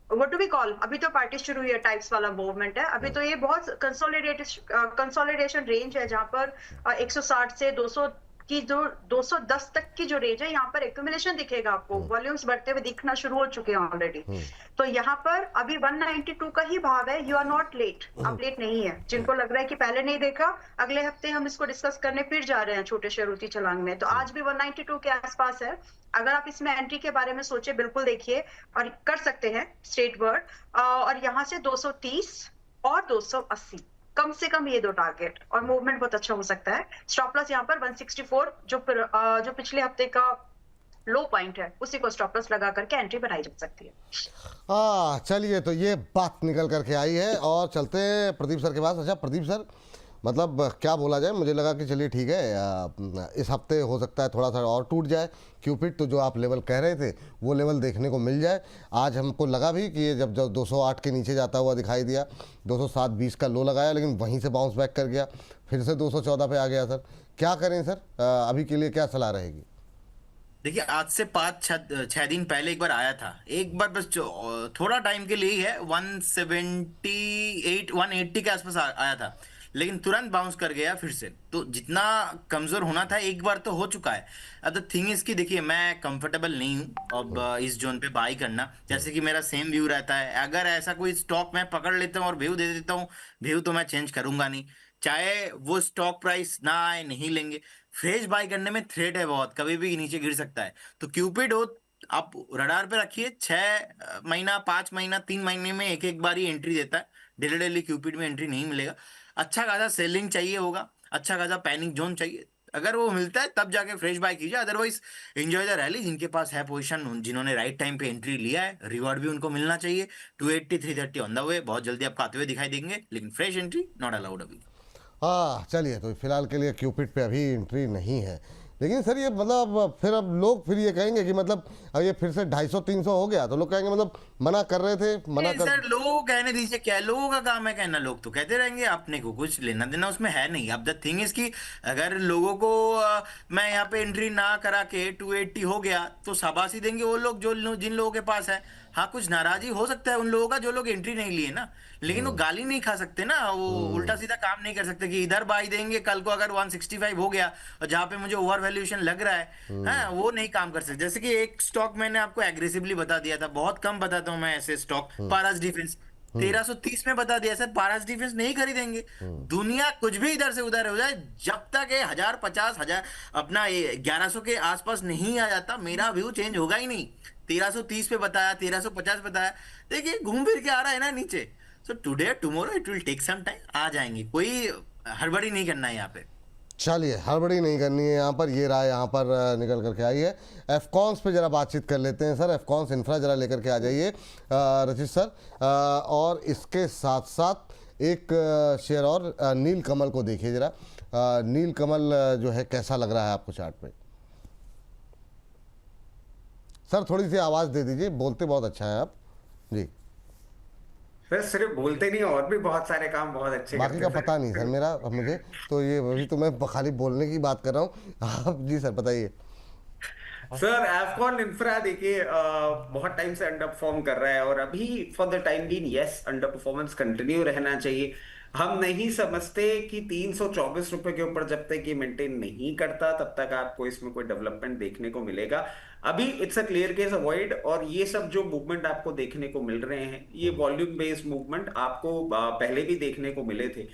[SPEAKER 2] व्हाट डू वी कॉल, अभी तो पार्टी शुरू हुई है, टाइप्स वाला मूवमेंट है अभी, तो ये बहुत कंसोलिडेशन रेंज है जहां पर 160 से 200 कि जो 210 तक की जो रेंज है, यहाँ पर एक्यूमुलेशन दिखेगा आपको, वॉल्यूम्स बढ़ते हुए दिखना शुरू हो चुके हैं ऑलरेडी। तो यहाँ पर अभी 192 का ही भाव है। यू आर नॉट लेट, आप लेट नहीं है। जिनको लग रहा है कि पहले नहीं देखा, अगले हफ्ते हम इसको डिस्कस करने फिर जा रहे हैं छोटे शेयरों की छलांग में। तो आज भी 192 के आसपास है। अगर आप इसमें एंट्री के बारे में सोचे, बिल्कुल देखिए और कर सकते हैं स्ट्रेट वर्ड। और यहाँ से 230 और 280 कम से कम, ये दो टारगेट, और मूवमेंट बहुत अच्छा हो सकता है। स्टॉप लॉस यहाँ पर 164 जो पिछले हफ्ते का लो पॉइंट है, उसी को स्टॉप लॉस लगा करके एंट्री बनाई जा सकती है।
[SPEAKER 1] हाँ चलिए, तो ये बात निकल करके आई है और चलते हैं प्रदीप सर के पास। अच्छा प्रदीप सर, मतलब क्या बोला जाए, मुझे लगा कि चलिए ठीक है, इस हफ्ते हो सकता है थोड़ा सा और टूट जाए क्यूपिड, तो जो आप लेवल कह रहे थे वो लेवल देखने को मिल जाए। आज हमको लगा भी कि ये जब 208 के नीचे जाता हुआ दिखाई दिया, 207.20 का लो लगाया, लेकिन वहीं से बाउंस बैक कर गया, फिर से 214 पे आ गया। सर क्या करें सर, अभी के लिए क्या सलाह रहेगी?
[SPEAKER 3] देखिए, आज से 5-6 दिन पहले एक बार आया था, एक बार बस थोड़ा टाइम के लिए ही है, 178 180 के आसपास आया था, लेकिन तुरंत बाउंस कर गया फिर से। तो जितना कमजोर होना था एक बार तो हो चुका है। अब द थिंग इज कि देखिए, मैं कंफर्टेबल नहीं हूं अब इस जोन पे बाई करना, जैसे कि मेरा सेम व्यू रहता है। अगर ऐसा कोई स्टॉक मैं पकड़ लेता हूं और व्यू दे देता हूं, व्यू तो मैं चेंज करूंगा नहीं, चाहे वो स्टॉक प्राइस ना आए, नहीं लेंगे। फ्रेश बाय करने में थ्रेट है बहुत, कभी भी नीचे गिर सकता है। तो क्यूपिड हो, आप रडार पे रखिए। 6 महीना, 5 महीना, 3 महीने में एक एक बार ही एंट्री देता है, डेली डेली क्यूपिड में एंट्री नहीं मिलेगा। अच्छा खासा सेलिंग चाहिए होगा, अच्छा खासा पैनिक जोन चाहिए, अगर वो मिलता है तब जाके फ्रेश बाय कीजिए। Otherwise enjoy the rally. जिनके पास है पोजीशन, जिन्होंने राइट टाइम पे एंट्री लिया है, रिवॉर्ड भी उनको मिलना चाहिए। 280 330 ऑन द वे, बहुत जल्दी आपको आते हुए दिखाई देंगे, लेकिन फ्रेश एंट्री नॉट अलाउड अभी।
[SPEAKER 1] हाँ चलिए, तो फिलहाल के लिए क्यूपिड पे अभी एंट्री नहीं है। लेकिन सर ये मतलब फिर अब लोग फिर ये कहेंगे कि मतलब अब ये फिर से 250-300 हो गया, तो लोग कहेंगे मतलब मना कर रहे थे, मना कर।
[SPEAKER 3] सर लोगों को कहने दीजिए, क्या लोगों का काम है कहना, लोग तो कहते रहेंगे, अपने को कुछ लेना देना उसमें है नहीं। अब द थिंग इज कि अगर लोगों को मैं यहाँ पे एंट्री ना करा के 280 हो गया तो शाबाशी देंगे वो लोग जिन लोगों के पास है। हाँ, कुछ नाराजी हो सकता है उन लोगों का जो लोग एंट्री नहीं लिए ना, लेकिन वो गाली नहीं खा सकते ना, वो उल्टा सीधा काम नहीं कर सकते कि इधर बाई देंगे, कल को अगर 165 हो गया और जहां पे मुझे ओवर वैल्यूएशन लग रहा है, हाँ, वो नहीं काम कर सकते। जैसे कि एक स्टॉक मैंने आपको एग्रेसिवली बता दिया था, बहुत कम बताता हूं मैं ऐसे स्टॉक, पारस डिफेंस 1330 में बता दिया सर, पारस डिफेंस नहीं खरीदेंगे। दुनिया कुछ भी इधर से उधर हो जाए, जब तक ये 1050 अपना 1100 के आसपास नहीं आ जाता, मेरा व्यू चेंज होगा ही नहीं। 1330 पे बताया, 1350 बताया, देखिए घूम फिर के आ रहा है ना नीचे। So today tomorrow it will take some time, आ जाएंगे, कोई हड़बड़ी नहीं करना है यहाँ पे।
[SPEAKER 1] चलिए, हड़बड़ी नहीं करनी है यहाँ पर, ये राय यहाँ पर निकल करके आई है। एफकॉन्स पे जरा बातचीत कर लेते हैं सर। एफकॉन्स इंफ्रा जरा लेकर के आ जाइए रचित सर। और इसके साथ साथ एक शेयर और नील कमल को देखिए जरा। नील कमल जो है कैसा लग रहा है आपको चार्ट पे? सर थोड़ी सी आवाज़ दे दीजिए, बोलते बहुत अच्छा है आप जी।
[SPEAKER 5] सर सिर्फ बोलते नहीं, और भी बहुत सारे काम बहुत अच्छे
[SPEAKER 1] बाकी का पता नहीं सर मेरा, मुझे तो ये अभी तो मैं खाली बोलने की बात कर रहा हूँ। आप जी सर बताइए।
[SPEAKER 5] सर एफकॉन इंफ्रा देखिए बहुत टाइम से अंडर परफॉर्म कर रहा है, और अभी for the time being yes under performance continue रहना चाहिए। हम नहीं समझते कि 324 रुपए के ऊपर जब तक ये मेंटेन नहीं करता तब तक आपको इसमें कोई डेवलपमेंट देखने को मिलेगा। अभी it's a clear case avoid, और ये सब जो मूवमेंट आपको देखने को मिल रहे हैं, ये वॉल्यूम बेस्ड मूवमेंट आपको पहले भी देखने को मिले थे।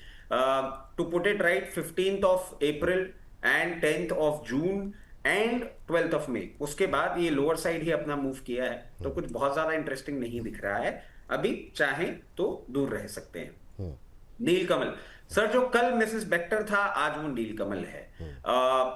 [SPEAKER 5] To put it right, 15th of April and 10th of June and 12th of May, उसके बाद ये लोअर साइड ही अपना मूव किया है, तो कुछ बहुत ज्यादा इंटरेस्टिंग नहीं दिख रहा है। अभी चाहें तो दूर रह सकते हैं। नीलकमल सर, जो कल मिसेस बेक्टर था आज वो नीलकमल है।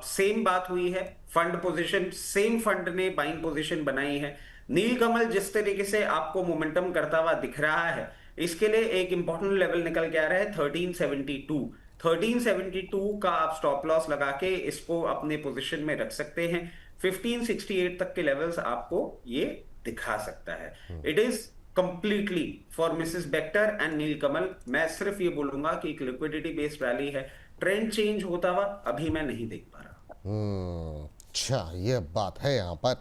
[SPEAKER 5] सेम बात हुई है, फंड पोजीशन सेम फंड ने बाइंग पोजीशन बनाई है। नीलकमल जिस तरीके से आपको मोमेंटम करता हुआ दिख रहा है, इसके लिए एक इंपॉर्टेंट लेवल निकल के आ रहा है 1372। 1372 का आप स्टॉप लॉस लगा के इसको अपने पोजीशन में रख सकते हैं। 1568 तक के लेवल्स आपको ये दिखा सकता है। It is completely for Mrs Bector and Nilkamal. मैं सिर्फ ये बोलूंगा कि एक लिक्विडिटी बेस्ड रैली है, ट्रेंड चेंज होता हुआ अभी मैं नहीं देख पा रहा।
[SPEAKER 1] अच्छा, ये बात है यहाँ पर।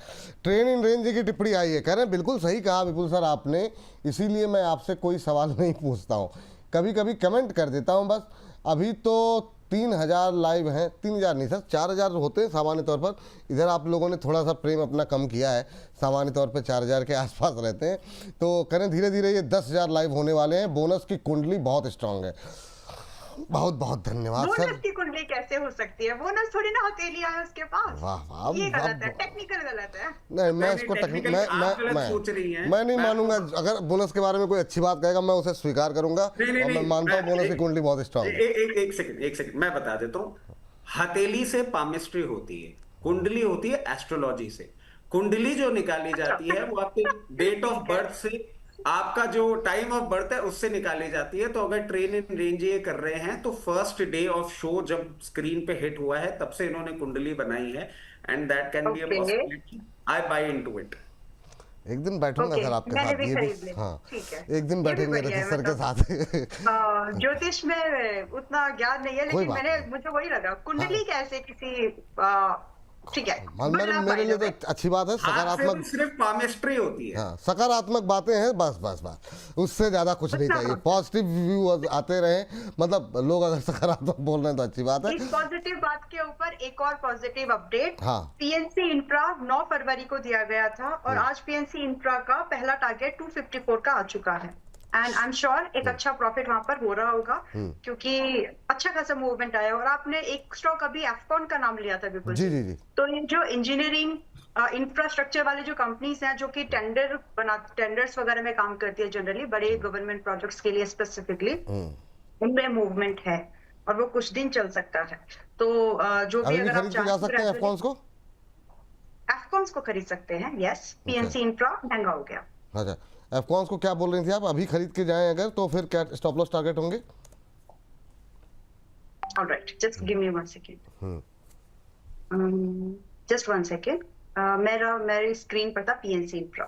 [SPEAKER 1] ट्रेन इन रेंज की टिप्पणी आई है, कह रहे हैं बिल्कुल सही कहा विपुल सर आपने, इसीलिए मैं आपसे कोई सवाल नहीं पूछता हूँ, कभी कभी कमेंट कर देता हूँ बस। अभी तो 3000 लाइव हैं, 3000 नहीं सर, 4000 होते हैं सामान्य तौर पर। इधर आप लोगों ने थोड़ा सा प्रेम अपना कम किया है, सामान्य तौर पे 4000 के आसपास रहते हैं। तो करें धीरे धीरे, ये 10,000 लाइव होने वाले हैं। बोनस की कुंडली बहुत स्ट्रांग है। बहुत बहुत धन्यवाद सर।
[SPEAKER 2] बोनस की कुंडली कैसे हो सकती है? बोनस थोड़ी ना हथेलिया है उसके पास।
[SPEAKER 1] वाह वाह,
[SPEAKER 2] ये गलत है, टेक्निकल गलत है।
[SPEAKER 1] नहीं, मैं
[SPEAKER 5] नहीं,
[SPEAKER 1] इसको
[SPEAKER 5] technically आप गलत सोच रही हैं।
[SPEAKER 1] मैं नहीं
[SPEAKER 5] मैं
[SPEAKER 1] मानूंगा।
[SPEAKER 5] आपको-
[SPEAKER 1] अगर बोनस के बारे में कोई अच्छी बात कहेगा, मैं उसे स्वीकार करूंगा।
[SPEAKER 5] नहीं,
[SPEAKER 1] और मैं मानता हूँ बोनस की कुंडली बहुत स्ट्रांग है।
[SPEAKER 5] एक सेकंड मैं बता देता हूँ। हथेली से पामिस्ट्री होती है, कुंडली होती है एस्ट्रोलॉजी से। कुंडली जो निकाली जाती है वो आपके डेट ऑफ बर्थ से, आपका जो टाइम ऑफ बर्थ है उससे निकाली जाती है। तो अगर ट्रेन इन रेंज ये कर रहे हैं तो फर्स्ट डे ऑफ शो जब स्क्रीन पे हिट हुआ है तब से इन्होंने कुंडली बनाई है, and that can be a
[SPEAKER 2] Okay.
[SPEAKER 5] Possibility. I buy into it.
[SPEAKER 1] एक दिन बैठूंगा
[SPEAKER 2] Okay,
[SPEAKER 1] सर आपके
[SPEAKER 2] मैंने
[SPEAKER 1] साथ,
[SPEAKER 2] भी
[SPEAKER 1] ये भी।
[SPEAKER 2] खरीद ली।
[SPEAKER 1] हाँ,
[SPEAKER 2] ठीक है।
[SPEAKER 1] एक दिन
[SPEAKER 2] ये भी
[SPEAKER 1] बैठेंगे
[SPEAKER 2] बढ़िया है,
[SPEAKER 1] रजत सर के
[SPEAKER 2] मतलब
[SPEAKER 1] साथ।
[SPEAKER 2] ज्योतिष में उतना ज्ञान नहीं है,
[SPEAKER 1] कोई
[SPEAKER 2] लेकिन
[SPEAKER 1] बात नहीं।
[SPEAKER 2] मुझे वही लगा कुंडली कैसे किसी ठीक है।
[SPEAKER 1] मेरे लिए तो अच्छी बात है।
[SPEAKER 5] हाथ से तो
[SPEAKER 1] सकारात्मक,
[SPEAKER 5] सिर्फ पामिस्ट्री होती है।
[SPEAKER 1] हाँ, सकारात्मक बातें हैं, बस बस बस, उससे ज्यादा कुछ नहीं
[SPEAKER 2] उतना
[SPEAKER 1] चाहिए।
[SPEAKER 2] बस।
[SPEAKER 1] पॉजिटिव व्यू आते रहे, मतलब लोग अगर सकारात्मक बोल रहे हैं तो अच्छी बात है।
[SPEAKER 2] इस पॉजिटिव बात के ऊपर एक और पॉजिटिव अपडेट।
[SPEAKER 1] हाँ।
[SPEAKER 2] पीएनसी इंफ्रा 9 फरवरी को दिया गया था और आज पीएनसी इंफ्रा का पहला टारगेट 254 का आ चुका है। एंड आई एम श्योर एक अच्छा प्रॉफिट वहां पर हो रहा होगा, क्योंकि अच्छा खासा मूवमेंट आया। और आपने एक स्टॉक अभी एफकॉन का नाम लिया था बिल्कुल।
[SPEAKER 1] जी जी जी।
[SPEAKER 2] तो ये जो इंजीनियरिंग इंफ्रास्ट्रक्चर वाली जो कंपनीज हैं जो कि टेंडर्स वगैरह में काम करती है जनरली, बड़े गवर्नमेंट प्रोजेक्ट्स के लिए स्पेसिफिकली, उनमें मूवमेंट है और वो कुछ दिन चल सकता है। तो जो भी
[SPEAKER 1] अभी भी
[SPEAKER 2] अगर आप
[SPEAKER 1] खरीद के जा सकते हैं एफकॉन्स को।
[SPEAKER 2] एफकॉन्स को खरीद सकते हैं। यस, पीएनसी इंफ्रा महंगा हो गया।
[SPEAKER 1] अच्छा, एफकॉन्स को क्या बोल रही थी आप? अभी खरीद के जाएं अगर, तो फिर क्या स्टॉप लॉस टारगेट होंगे?
[SPEAKER 2] Alright, just give me 1 second. Just 1 second. मेरी स्क्रीन पर था पीएनसी इंफ्रा।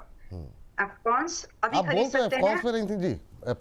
[SPEAKER 2] एफकॉन्स अभी
[SPEAKER 1] आप
[SPEAKER 2] खरीद
[SPEAKER 1] बोल तो
[SPEAKER 2] सकते
[SPEAKER 1] एफकॉन्स
[SPEAKER 2] हैं।
[SPEAKER 1] पे रही थी जी,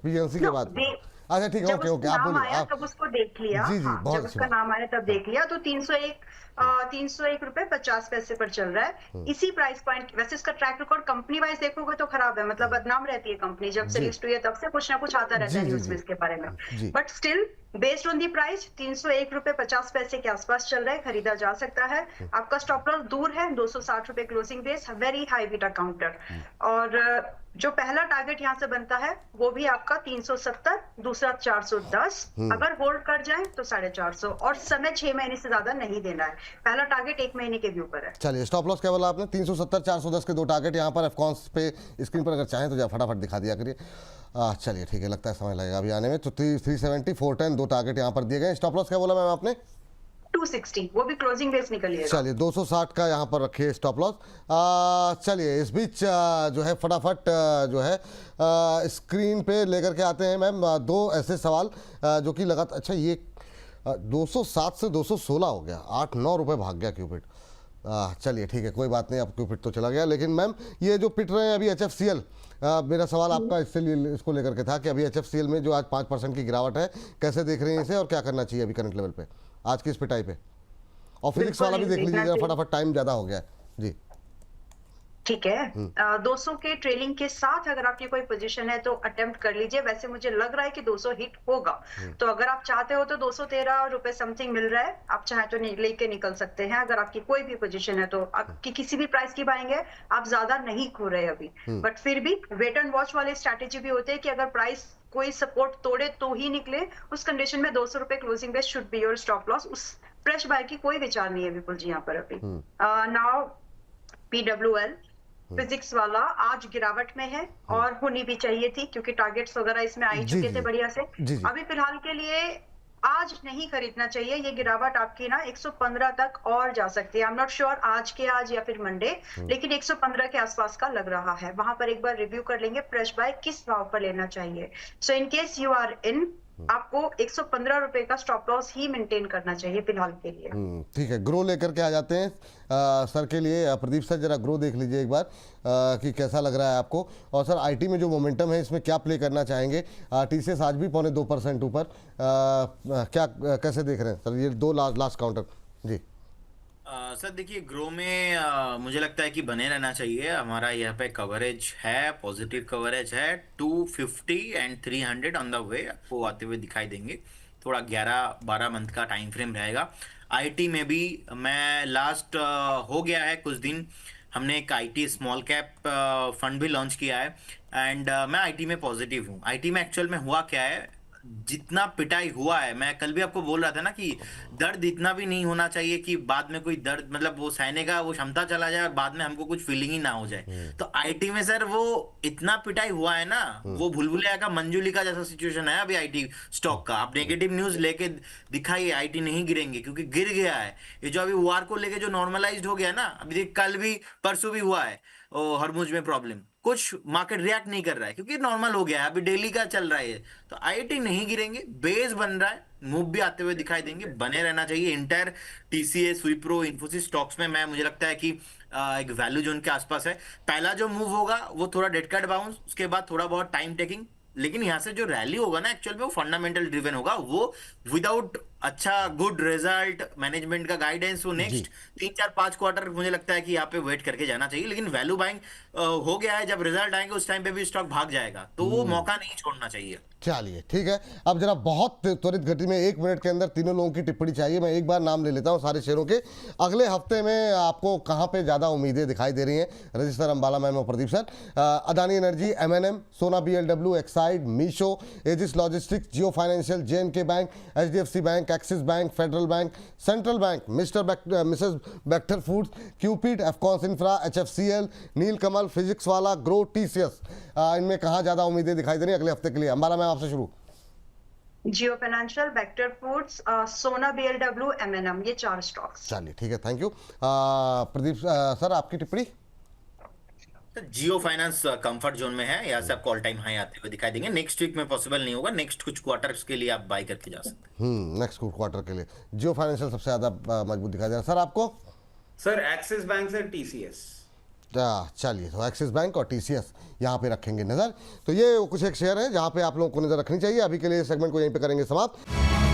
[SPEAKER 1] पीएनसी के
[SPEAKER 2] No,
[SPEAKER 1] बाद।
[SPEAKER 2] they-
[SPEAKER 1] अच्छा ठीक है,
[SPEAKER 2] जब
[SPEAKER 1] ओके
[SPEAKER 2] उसका
[SPEAKER 1] ओके, आप
[SPEAKER 2] नाम
[SPEAKER 1] बोलिए
[SPEAKER 2] आया
[SPEAKER 1] आप।
[SPEAKER 2] तब उसको देख लिया।
[SPEAKER 1] जी, जी,
[SPEAKER 2] हाँ,
[SPEAKER 1] बहुत
[SPEAKER 2] जब
[SPEAKER 1] अच्छी
[SPEAKER 2] उसका
[SPEAKER 1] बात।
[SPEAKER 2] नाम आया तब देख लिया। तो 301 रुपए 50 पैसे पर चल रहा है। इसी प्राइस पॉइंट। वैसे इसका ट्रैक रिकॉर्ड कंपनी वाइज देखोगे तो खराब है, मतलब बदनाम रहती है कंपनी। जब से
[SPEAKER 1] जी।
[SPEAKER 2] लिस्ट हुई है तब से कुछ ना कुछ आता रहता है
[SPEAKER 1] जी,
[SPEAKER 2] न्यूज
[SPEAKER 1] जी,
[SPEAKER 2] में
[SPEAKER 1] जी।
[SPEAKER 2] इसके बारे में।
[SPEAKER 1] जी।
[SPEAKER 2] But still based on the price 301 रुपए 50 पैसे के आसपास चल रहा है, खरीदा जा सकता है। आपका स्टॉप लॉस दूर है, 260 रुपए closing base, very high beta counter. और जो पहला टारगेट यहाँ से बनता है वो भी आपका 370, दूसरा 410। अगर होल्ड कर जाए तो 450, और समय 6 महीने से ज्यादा नहीं देना है। पहला टारगेट 1 महीने के भी ऊपर है।
[SPEAKER 1] चलिए, स्टॉप लॉस क्या बोला आपने? 370 410 के दो टारगेट यहाँ पर एफकॉन्स पे स्क्रीन पर अगर चाहें तो फटाफट दिखा दिया करिए। चलिए ठीक है, लगता है समय लगेगा अभी आने में। तो 370 410 दो टारगेट यहाँ पर दिए गए। स्टॉप लॉस क्या बोला मैम आपने?
[SPEAKER 2] 260, वो भी क्लोजिंग बेस निकलिएगा।
[SPEAKER 1] चलिए 260 का यहाँ पर रखिए स्टॉप लॉस। चलिए इस बीच जो है फटाफट जो है स्क्रीन पे लेकर के आते हैं मैम दो ऐसे सवाल जो कि लगातार। अच्छा, ये 207 से 216 हो गया, 8-9 रुपए भाग गया क्यूपिट। चलिए ठीक है, कोई बात नहीं, अब क्यूपिट तो चला गया। लेकिन मैम ये जो पिट रहे हैं अभी HFCL, मेरा सवाल आपका इसको लेकर के था कि अभी HFCL में जो आज 5% की गिरावट है, कैसे देख रहे हैं इसे और क्या करना चाहिए अभी करंट लेवल पे आज की इस पिटाई पे? और फिजिक्स वाला भी देख लीजिए जरा फटाफट, टाइम ज़्यादा हो गया है जी।
[SPEAKER 2] ठीक है। 200 के ट्रेलिंग के साथ अगर आपकी कोई पोजीशन है तो अटेम्प्ट कर लीजिए। वैसे मुझे लग रहा है कि 200 हिट होगा। तो अगर आप चाहते हो तो 213 रुपए समथिंग मिल रहा है, आप चाहे तो लेके निकल सकते हैं। अगर आपकी कोई भी पोजीशन है तो आपकी किसी भी प्राइस की बाएंगे, आप ज्यादा नहीं खो रहे अभी। बट फिर भी वेट एंड वॉच वाली स्ट्रैटेजी भी होती है कि अगर प्राइस कोई सपोर्ट तोड़े तो ही निकले। उस कंडीशन में 200 रुपए closing base should be your stop loss. उस फ्रेश बाय की कोई विचार नहीं है विपुल जी यहाँ पर अभी। नाउ PWL फिजिक्स वाला आज गिरावट में है और होनी भी चाहिए थी, क्योंकि टारगेट्स वगैरह इसमें आ ही
[SPEAKER 1] जी,
[SPEAKER 2] चुके
[SPEAKER 1] जी।
[SPEAKER 2] थे बढ़िया से।
[SPEAKER 1] जी, जी।
[SPEAKER 2] अभी फिलहाल के लिए आज नहीं खरीदना चाहिए। ये गिरावट आपकी ना 115 तक और जा सकती है। आई एम नॉट श्योर आज के आज या फिर मंडे, लेकिन 115 के आसपास का लग रहा है। वहां पर एक बार रिव्यू कर लेंगे फ्रेश बाय किस भाव पर लेना चाहिए। So in case you are in, आपको 115 रुपए का स्टॉप लॉस ही मेंटेन करना चाहिए फिलहाल के लिए।
[SPEAKER 1] ठीक है, ग्रो लेकर के आ जाते हैं सर के लिए। प्रदीप सर जरा ग्रो देख लीजिए एक बार कि कैसा लग रहा है आपको। और सर आईटी में जो मोमेंटम है इसमें क्या प्ले करना चाहेंगे? TCS आज भी 0.25% ऊपर, क्या कैसे देख रहे हैं सर ये दो लास्ट काउंटर जी?
[SPEAKER 3] सर देखिए, ग्रो में मुझे लगता है कि बने रहना चाहिए। हमारा यहाँ पे कवरेज है, पॉजिटिव कवरेज है। 250 एंड 300 ऑन द वे आपको आते हुए दिखाई देंगे। थोड़ा 11-12 मंथ का टाइम फ्रेम रहेगा। आईटी में भी मैं लास्ट हो गया है कुछ दिन, हमने एक आईटी स्मॉल कैप फंड भी लॉन्च किया है एंड मैं आईटी में पॉजिटिव हूँ। आईटी में एक्चुअल में हुआ क्या है, जितना पिटाई हुआ है, मैं कल भी आपको बोल रहा था ना कि दर्द इतना भी नहीं होना चाहिए कि बाद में कोई दर्द मतलब वो सहने का वो क्षमता चला जाए और बाद में हमको कुछ फीलिंग ही ना हो जाए। तो आईटी में सर वो इतना पिटाई हुआ है ना, वो भूलभुलैया का मंजुलिका जैसा सिचुएशन है अभी आईटी स्टॉक का। आप नेगेटिव न्यूज लेके दिखाइए, आईटी नहीं गिरेंगे क्योंकि गिर गया है। ये जो अभी वार को लेके जो नॉर्मलाइज्ड हो गया ना, अभी कल भी परसों भी हुआ है हरमुज में प्रॉब्लम, कुछ मार्केट रिएक्ट नहीं कर रहा है क्योंकि नॉर्मल हो गया है, अभी डेली का चल रहा है। तो आईटी नहीं गिरेंगे, बेस बन रहा है, मूव भी आते हुए दिखाई देंगे, बने रहना चाहिए। Inter, TCS, Wipro, Infosys stocks में मैं मुझे लगता है कि एक वैल्यू जोन के आसपास है। पहला जो मूव होगा वो थोड़ा डेड कट बाउंस, उसके बाद थोड़ा बहुत टाइम टेकिंग, लेकिन यहाँ से जो रैली होगा ना एक्चुअल में वो फंडामेंटल ड्रिवन होगा। वो विदाउट अच्छा गुड रिजल्ट, मैनेजमेंट का गाइडेंस, वो नेक्स्ट 3-4-5 क्वार्टर मुझे लगता है कि यहाँ पे वेट करके जाना चाहिए। लेकिन वैल्यू बाइंग हो गया है, जब रिजल्ट आएंगे उस टाइम पे भी स्टॉक भाग जाएगा, तो वो मौका नहीं छोड़ना चाहिए।
[SPEAKER 1] चलिए ठीक है, अब जरा बहुत त्वरित गति में 1 मिनट के अंदर तीनों लोगों की टिप्पणी चाहिए। मैं एक बार नाम ले लेता हूं सारे शेयरों के। अगले हफ्ते में आपको कहां पे ज़्यादा उम्मीदें दिखाई दे रही हैं? रजिस्टर, अंबाला मैम और प्रदीप सर। अदानी एनर्जी, एमएनएम, Sona BLW, Exide, Meesho, Aegis logistics, Jio financial, J and K bank, HDFC bank, Axis bank, federal bank, central bank, Mrs Bector foods, Cupid, Afcons infra, HFCL, Nilkamal, physics wala, Groww, TCS, इनमें कहाँ ज़्यादा उम्मीदें दिखाई दे रही हैं अगले हफ्ते के लिए? अंबाला मैम आपसे शुरू।
[SPEAKER 2] जियो फाइनेंशियल, वेक्टर फूड्स, सोना बीएलडब्ल्यू, एमएनएम, ये 4 स्टॉक्स।
[SPEAKER 1] चलिए ठीक है, थैंक यू। प्रदीप सर आपकी टिप्पणी?
[SPEAKER 3] जियो फाइनेंस कंफर्ट जोन में है, यहाँ से आपको ऑल टाइम हाई आते हुए दिखाई देंगे। नेक्स्ट वीक में पॉसिबल नहीं होगा, नेक्स्ट कुछ क्वार्टर्स के लिए आप बाय करके जा सकते हैं।
[SPEAKER 1] नेक्स्ट क्वार्टर के लिए जियो फाइनेंशियल सबसे ज़्यादा मजबूत दिखाई दे रहा है। सर आपको?
[SPEAKER 5] सर एक्सिस बैंक से टीसीएस।
[SPEAKER 1] चलिए, तो एक्सिस बैंक और टीसीएस यहाँ पे रखेंगे नज़र। तो ये कुछ एक शेयर है जहाँ पे आप लोगों को नज़र रखनी चाहिए। अभी के लिए सेगमेंट को यहीं पे करेंगे समाप्त।